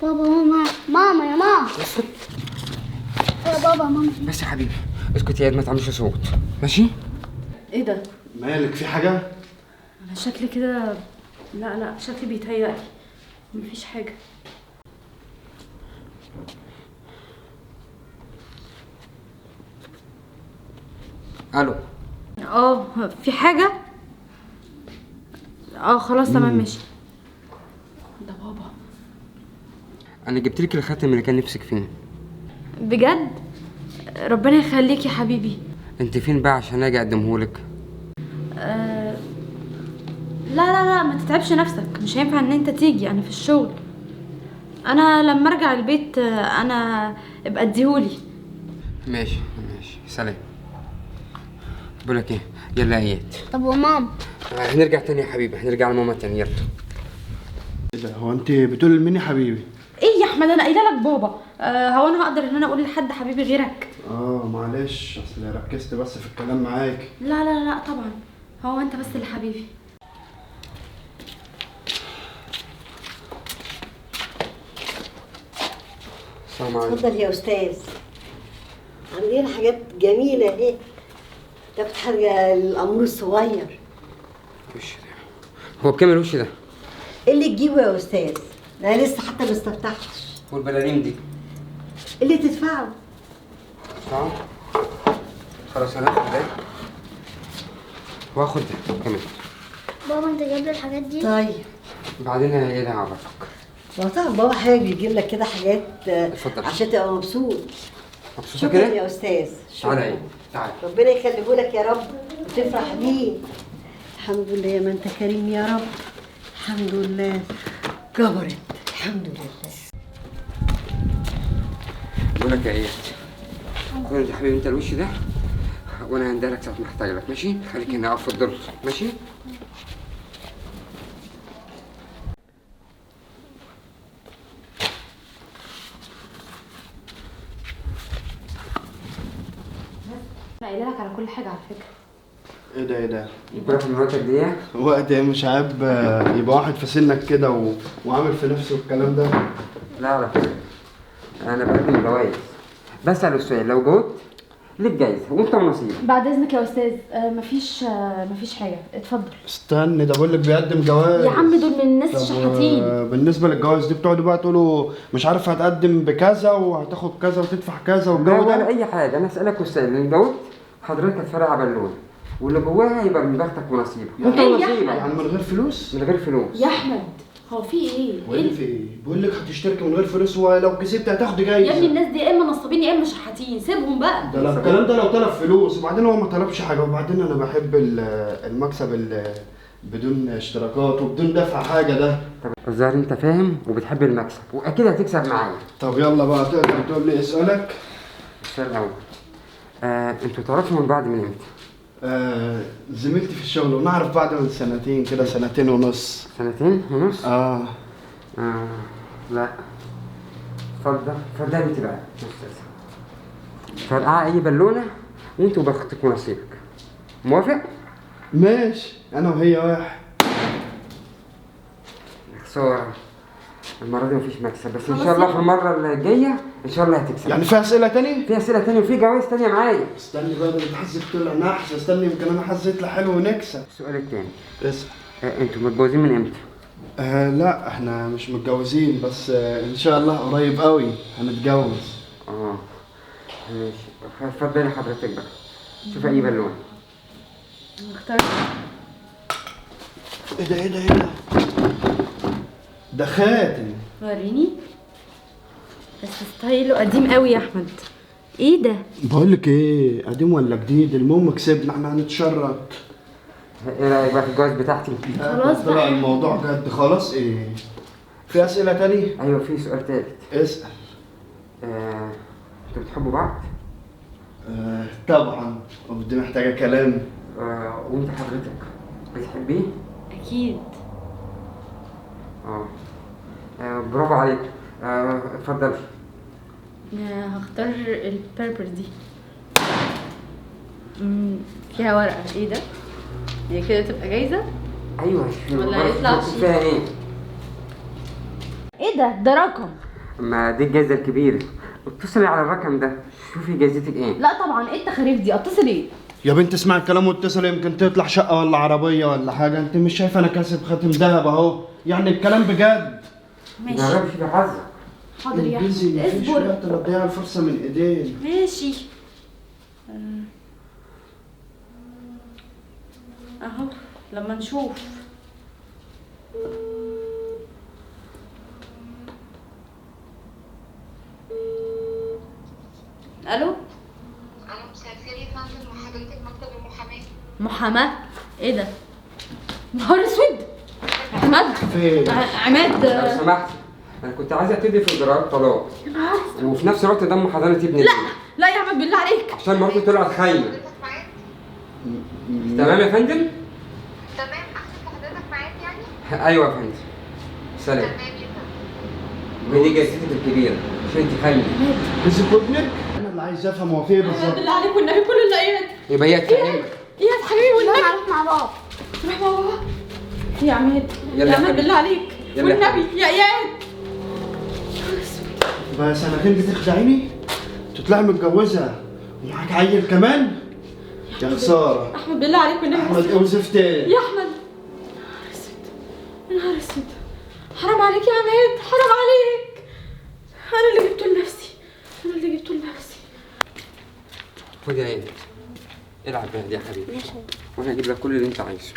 بابا ماما ماما يا ماما. اسكت يا بابا ماما. بس يا حبيبي، اسكت يا واد، ما تعملش صوت، ماشي؟ ايه ده؟ مالك في حاجة؟ انا شكلي كده. لا شكلي بيتهيألي. مفيش حاجة. الو. في حاجة؟ خلاص تمام ماشي. ده بابا. انا جبت لك الخاتم اللي كان نفسك فيه. بجد؟ ربنا يخليك يا حبيبي. انت فين بقى عشان اجي اقدمهولك؟ لا ما تتعبش نفسك، مش هينفع ان انت تيجي، انا في الشغل. انا لما ارجع البيت انا ابقى اديهولي. ماشي سلام. بقولك ايه، يلا يا اياد. طب وماما؟ هنرجع تاني يا حبيبي، هنرجع لماما تاني، يلا. ايه ده؟ هو انت بتقول لمين يا حبيبي؟ ايه يا احمد، انا قايله لك بابا. هو انا هقدر ان انا اقول لحد حبيبي غيرك؟ معلش، اصل ركزت بس في الكلام معاك. لا طبعا، هو انت بس اللي حبيبي. السلام عليكم. اتفضل يا استاذ، عندنا حاجات جميله اهي. تاخد حاجه للامور الصغير. وش ده؟ هو بكام الوش ده؟ إيه اللي تجيبه يا استاذ؟ انا لسه حتى ما استفتحتش. والبلالين دي؟ اللي تدفعه. تمام. خلاص انا هاخد ده واخد ده كمان. بابا انت جايب لي الحاجات دي؟ طيب بعدين انا ايه ده هعرفك. طبعا بابا حابب يجيب لك كده حاجات اتفضل. عشان تبقى مبسوط. مبسوطه شكرا كده؟ يا استاذ. تعالى ايه، تعالى. ربنا يخليه لك يا رب وتفرح بيه. الحمد لله يا ما انت كريم يا رب. الحمد لله كبرت. الحمد لله. بقولك يا اياد، خد انت يا حبيبي انت الوش ده، وانا هنديلك ساعة ما احتاج لك، ماشي؟ خليك هنا اقف في الدرج، ماشي؟ انا قايله لك على كل حاجه على فكره. ايه ده؟ يكون في مراتك دي وقت ايه؟ مش عيب يبقى واحد في سنك كده وعامل في نفسه الكلام ده؟ لا على فكرة انا بقدم جوايز، بسأل السؤال لو جاوبت ليك جايزة وانت ونصيبك. بعد اذنك يا استاذ، مفيش حاجه، اتفضل. استني، ده بقول لك بيقدم جواز. يا عم دول من الناس طب الشحاتين. بالنسبه للجواز دي بتقعدوا بقى تقولوا مش عارف هتقدم بكذا وهتاخد كذا وتدفع كذا والجو ولا ده؟ اي حاجة، انا اسألك السؤال اللي جاوبت حضرتك هتفرقع بالونه، واللي جواها يبقى من بختك ونصيبك وانت إيه يا ونصيبك. أحمد؟ يعني من غير فلوس؟ من غير فلوس. يا احمد هو في ايه؟ وايه في ايه؟ بقول لك هتشترك من غير فلوس ولو كسبت هتاخد جايزه. يا ابني الناس دي يا اما نصابين يا اما شحاتين، سيبهم بقى. ده الكلام ده لو طلب فلوس، وبعدين هو ما طلبش حاجه، وبعدين انا بحب المكسب بدون اشتراكات وبدون دفع حاجه ده. طب الظاهر انت فاهم وبتحب المكسب واكيد هتكسب معايا. طب يلا بقى، تقدر تقول لي اسالك؟ السؤال الاول، انتوا تعرفوا من بعض من امتى؟ زميلتي في الشغل ونعرف بعض من سنتين كده، سنتين ونص. سنتين ونص؟ لا اتفضل انت بقى استاذ. فرقعة اي بالونه وانتوا بختك ونصيبك. موافق؟ ماشي، انا وهي واحد. خسارة، المرة دي مفيش مكسب، بس ان شاء الله في المرة الجاية ان شاء الله هتكسب. يعني في اسئله تاني؟ في اسئلة تانية وفي جوائز تانية معايا. استني بقى، ده انت حظك طلع نحس. استني يمكن انا حظي يطلع حلو ونكسب. السؤال التاني، اسال. انتوا متجوزين من امتى؟ لا احنا مش متجوزين، بس ان شاء الله قريب قوي هنتجوز. ماشي، اتفضلي حضرتك بقى، شوفي اي بالونه. اختار. ايه ده؟ ده خاتم. وريني. بس ستايله قديم قوي يا احمد. ايه ده؟ بقول لك ايه، قديم ولا جديد؟ المهم كسبنا، احنا هنتشرط. ايه رايك بقى في الجواز بتاعتي؟ خلاص بقى. طلع الموضوع جد خلاص. ايه، في اسئله تاني؟ ايوه في سؤال تالت. اسال. انتوا بتحبوا بعض؟ طبعا، ودي محتاجه كلام. وانت حضرتك بتحبيه؟ اكيد. برافو عليك. اتفضل. هختار البيربر دي. فيها ورقه. ايه ده؟ هي كده تبقى جايزه؟ ايوه ولا هيطلع شيء؟ فيها ايه؟ ايه ده؟ ده رقم. ما دي الجايزة الكبيرة، اتصلي على الرقم ده شوفي جايزتك ايه. لا طبعا، ايه التخاريف دي؟ اتصل ايه؟ يا بنت اسمع الكلام واتصل، يمكن تطلع شقه ولا عربيه ولا حاجه. انت مش شايفه انا كاسب خاتم ذهب اهو، يعني الكلام بجد. ماشي جربي في حظك. حاضر يا انجزي، احمد، مفيش اصبر. وقت نضيع الفرصه من ايدينا. ماشي. اهو لما نشوف. الو، ألو، مساء الخير يا فندم، مع حضرتك مكتب المحاماة. محاماة؟ ايه ده؟ نهار اسود. عماد، فين؟ عماد. لو سمحت، انا كنت عايز ابتدي في اجراءات طلاق وفي نفس الوقت ضم حضانة ابني. لا لا يا عماد بالله عليك. عشان مراتي طلعت خاينة. حضرتك معاك؟ تمام يا فندم؟ تمام، أحسن حضرتك معاك يعني؟ ايوه يا فندم. سلام. تمام يا فندم. ودي جايزتك الكبيرة عشان انت خاينة. مسك ودنك؟ انا اللي عايز افهم هو في ايه عماد بالظبط. بالله عليك والنبي، كل الايات. يبقى هي تفهمك. اياد حبيبي والنبي. يلا نروح مع بابا. روح مع بابا يا عماد. يلا يا يا عماد حبيبي. بالله عليك يلا يا والنبي يا اياد. بقى سنتين بتخدعيني؟ تطلعي متجوزه ومعاك عيل كمان؟ يا خساره. احمد بالله عليك والنبي. احمد ايه وزفت ايه؟ يا احمد، نهار اسود، نهار اسود، حرام عليك يا عماد، حرام عليك. انا اللي جبته لنفسي، انا اللي جبته لنفسي. خد يا عيني، العب بيها دي يا حبيبي وانا هجيب لك كل اللي انت عايزه.